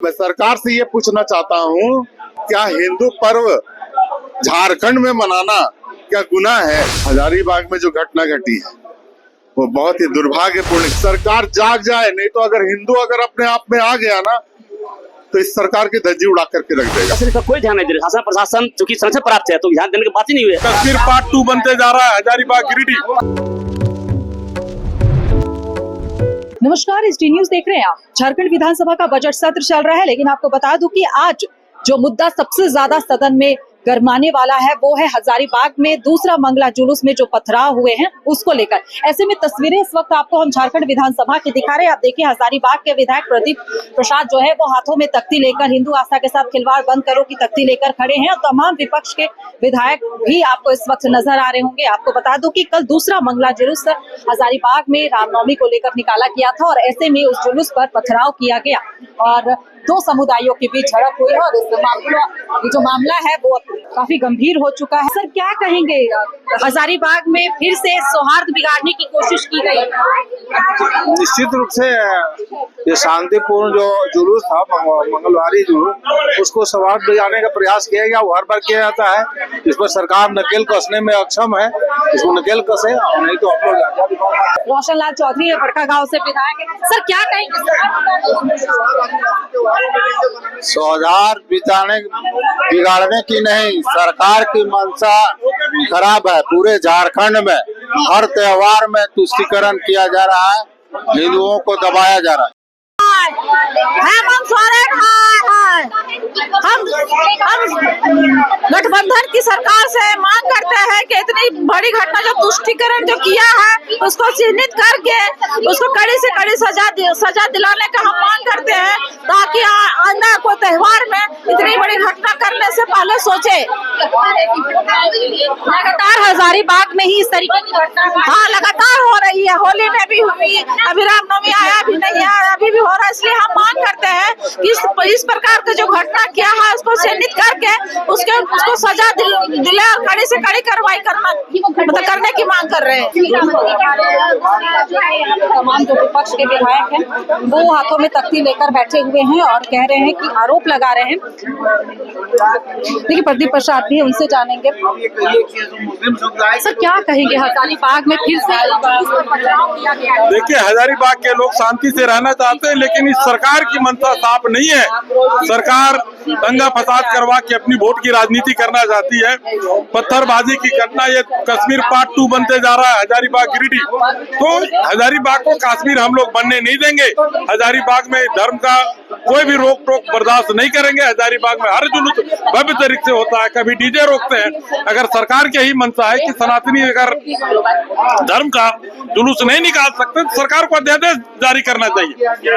मैं सरकार से ये पूछना चाहता हूँ, क्या हिंदू पर्व झारखंड में मनाना क्या गुनाह है? हजारीबाग में जो घटना घटी है वो बहुत ही दुर्भाग्यपूर्ण। सरकार जाग जाए, नहीं तो अगर हिंदू अगर अपने आप में आ गया ना तो इस सरकार की धज्जी उड़ा करके रख देगा। इसका कोई ध्यान नहीं दे रहा। शासन प्रशासन चूंकि संसद प्राप्त है तो ध्यान देने की बात ही नहीं हुई है। कश्मीर पार्ट 2 बनते जा रहा है हजारीबाग गिरिडीह। नमस्कार, ST न्यूज देख रहे हैं आप। झारखंड विधानसभा का बजट सत्र चल रहा है, लेकिन आपको बता दूं कि आज जो मुद्दा सबसे ज्यादा सदन में गरमाने वाला है वो है हजारीबाग में दूसरा मंगला जुलूस में जो पथराव हुए हैं उसको लेकर। ऐसे में तस्वीरें इस वक्त आपको हम झारखंड विधानसभा की दिखा रहे हैं। आप देखिए, हजारीबाग के विधायक प्रदीप प्रसाद जो है वो हाथों में तख्ती लेकर हिंदू आस्था के साथ खिलवाड़ बंद करो की तख्ती लेकर खड़े हैं, और तमाम विपक्ष के विधायक भी आपको इस वक्त नजर आ रहे होंगे। आपको बता दूं कि कल दूसरा मंगला जुलूस हजारीबाग में रामनवमी को लेकर निकाला गया था, और ऐसे में उस जुलूस पर पथराव किया गया और दो समुदायों के बीच झड़प हुई है, और इस जो मामला है वो काफी गंभीर हो चुका है। सर, क्या कहेंगे? हजारीबाग में फिर से सौहार्द बिगाड़ने की कोशिश की गई। निश्चित रूप से ये शांतिपूर्ण जो जुलूस था, मंगलवारी जुलूस, उसको सौहार्द बिगाड़ने का प्रयास किया गया। वो हर बार किया जाता है। इस पर सरकार नकेल कसने में अक्षम है, इसको नकेल कसे, नहीं तो हम लोग। रोशन लाल चौधरी है, बड़का गांव से विधायक है। सर, क्या कहेंगे? सौहार्द बिगाड़ने की नहीं, सरकार की मंशा खराब है। पूरे झारखंड में हर त्योहार में तुष्टीकरण किया जा रहा है, हिंदुओं को दबाया जा रहा है। हम गठबंधन की सरकार से मांग करते हैं कि इतनी बड़ी घटना जो तुष्टीकरण जो किया है उसको चिन्हित करके उसको कड़ी से कड़ी सजा दिलाने का हम मांग करते हैं, ताकि आंदा को त्योहार में इतनी बड़ी घटना करने से पहले सोचे। लगातार हजारीबाग में ही इस तरीके की घटना लगातार हो रही है। होली में भी हुई, अभी रामनवमी आया भी नहीं है, अभी भी हो रहा है। इसलिए हम मांग करते हैं कि इस प्रकार का जो घटना किया है उसको चिन्हित करके उसको सजा दिले और कड़ी से कड़ी कार्रवाई करने की मांग कर रहे हैं। तमाम जो विपक्ष के विधायक हैं वो हाथों में तख्ती लेकर बैठे हुए हैं और कह रहे हैं कि आरोप लगा रहे हैं। देखिए, प्रदीप प्रसाद भी उनसे जानेंगे। सर, क्या कहेंगे? हजारीबाग में फिर से पथराव किया गया है। देखिए, हजारीबाग के लोग शांति से रहना चाहते हैं, लेकिन इस सरकार की मंशा साफ नहीं है। सरकार दंगा फसाद करवा के अपनी वोट की राजनीति करना चाहती है। पत्थरबाजी की घटना, ये कश्मीर पार्ट 2 बनते जा रहा है हजारीबाग गिरिडीह। तो हजारीबाग को कश्मीर हम लोग बनने नहीं देंगे। हजारीबाग में धर्म का कोई भी रोक टोक बर्दाश्त नहीं करेंगे। हजारीबाग में हर जुलूस भव्य तरीके से होता है, कभी डीजे रोकते हैं। अगर सरकार की यही मंशा है कि सनातनी अगर धर्म का जुलूस नहीं निकाल सकते तो सरकार को अध्यादेश जारी करना चाहिए।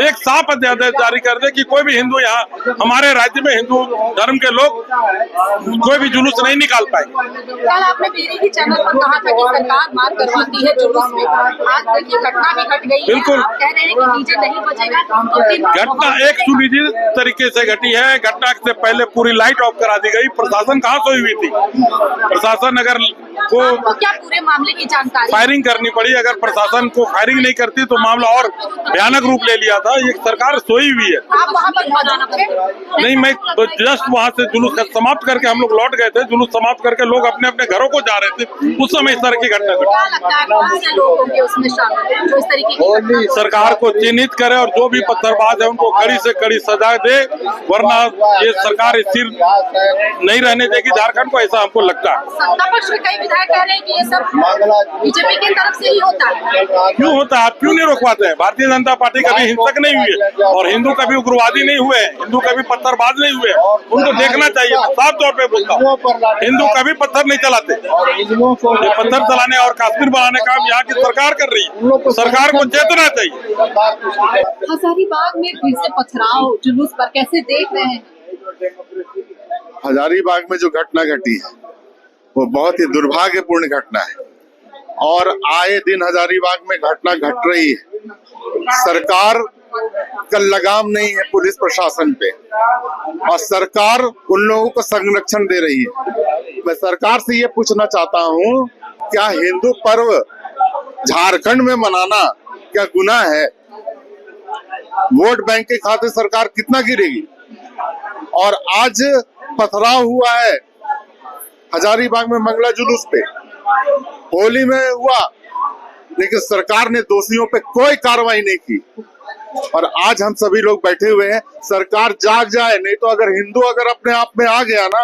एक साफ अध्यादेश जारी कर दे कि कोई भी हिंदू यहाँ हमारे राज्य में हिंदू धर्म के लोग कोई भी जुलूस नहीं निकाल पाएंगे। कल आपने BJP चैनल पर कहा था कि सरकार मार करवाती है जुलूस में। आज देखिए, घटना भी घट गई। बिल्कुल, आप कह रहे हैं कि डीजे नहीं बजेगा। घटना एक सुनिश्चित तरीके से घटी है। घटना से पहले पूरी लाइट ऑफ करा दी गई। प्रशासन कहाँ सोई हुई थी? प्रशासन अगर को क्या पूरे मामले की जानकारी? फायरिंग करनी पड़ी। अगर प्रशासन को फायरिंग नहीं करती तो मामला और भयानक रूप ले लिया था। ये सरकार सोई हुई है। आप वहाँ पर मौजूद थे? नहीं, मैं जस्ट वहाँ से जुलूस समाप्त करके हम लोग लौट गए थे। जुलूस समाप्त करके लोग अपने अपने घरों को जा रहे थे। उस समय इस तरह की घटना घटी। सरकार को चिन्हित करे और जो भी पत्थरबाज है उनको कड़ी से कड़ी सजा दे, वरना ये सरकार स्थिर नहीं रहने देगी झारखंड को, ऐसा हमको लगता है। सत्ता पक्ष के कई विधायक कह रहे हैं कि ये सब BJP की तरफ से ही होता है। क्यों होता है? आप क्यों नहीं रोकवाते हैं? भारतीय जनता पार्टी कभी हिंसक नहीं हुई है और हिंदू कभी उग्रवादी नहीं हुए, हिंदू कभी पत्थरबाज नहीं हुए। उनको देखना चाहिए। साफ तौर पे बोलता हूँ, हिंदू कभी पत्थर नहीं चलाते। ये पत्थर चलाने और कश्मीर बनाने का काम यहाँ की सरकार कर रही है। सरकार को चेतना चाहिए। हजारीबाग में फिर से पथराव जुलूस पर कैसे देख रहे हैं? हजारीबाग में जो घटना घटी है वो बहुत ही दुर्भाग्यपूर्ण घटना है, और आए दिन हजारीबाग में घटना घट रही है। सरकार का लगाम नहीं है पुलिस प्रशासन पे, और सरकार उन लोगों को संरक्षण दे रही है। मैं सरकार से ये पूछना चाहता हूँ, क्या हिंदू पर्व झारखंड में मनाना क्या गुनाह है? वोट बैंक के खाते सरकार कितना गिरेगी। और आज पथराव हुआ है हजारीबाग में मंगला जुलूस पे, होली में हुआ, लेकिन सरकार ने दोषियों पे कोई कार्रवाई नहीं की। और आज हम सभी लोग बैठे हुए हैं, सरकार जाग जाए, नहीं तो अगर हिंदू अगर अपने आप में आ गया ना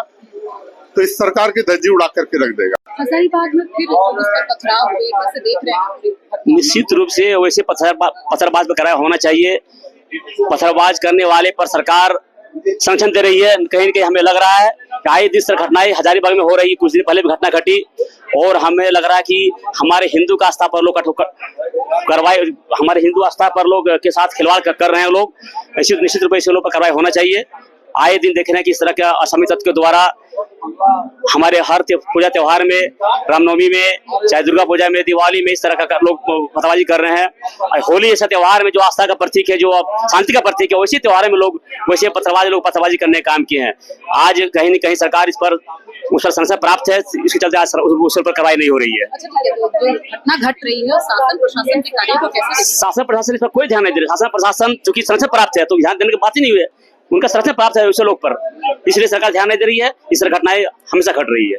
तो इस सरकार की धज्जी उड़ा करके रख देगा। हजारीबाग में फिर पुलिस पर पथराव हुए, कैसे देख रहे हैं? निश्चित रूप से वैसे पत्थरबाज पर कार्रवाई होना चाहिए। पत्थरबाज करने वाले पर सरकार संरक्षण दे रही है। कहीं न कहीं हमें लग रहा है कि आए दिन घटनाएं हजारीबाग में हो रही है, कुछ दिन पहले भी घटना घटी, और हमें लग रहा है कि हमारे हिंदू का आस्था पर लोग कार्रवाई, हमारे हिंदू आस्था पर लोग के साथ खिलवाड़ कर रहे हैं लोग। निश्चित रूप से लोग पर कार्रवाई होना चाहिए। आए दिन देख रहे हैं कि इस तरह के असामयिक तत्व के द्वारा हमारे हर पूजा त्योहार में, रामनवमी में, चाहे दुर्गा पूजा में, दिवाली में इस तरह का लोग पतंगबाजी कर रहे हैं। होली ऐसा त्योहार में जो आस्था का प्रतीक है, जो शांति का प्रतीक है, वैसे त्योहार में लोग वैसे पतंगबाजी करने का काम किए हैं। आज कहीं न कहीं सरकार उस पर संरक्षण प्राप्त है, इसके चलते आज उस पर कार्रवाई नहीं हो रही है। अच्छा ठीक है, तो जो घटना घट रही है शासन प्रशासन के कार्य को कैसे? शासन प्रशासन इस पर कोई ध्यान नहीं दे रहा। शासन प्रशासन चूंकि संरक्षण प्राप्त है तो ध्यान देने की बात ही नहीं हुई है, उनका संरक्षण प्राप्त है उसे लोग पर, इसलिए सरकार ध्यान नहीं दे रही है। इस तरह घटनाएं हमेशा घट रही है।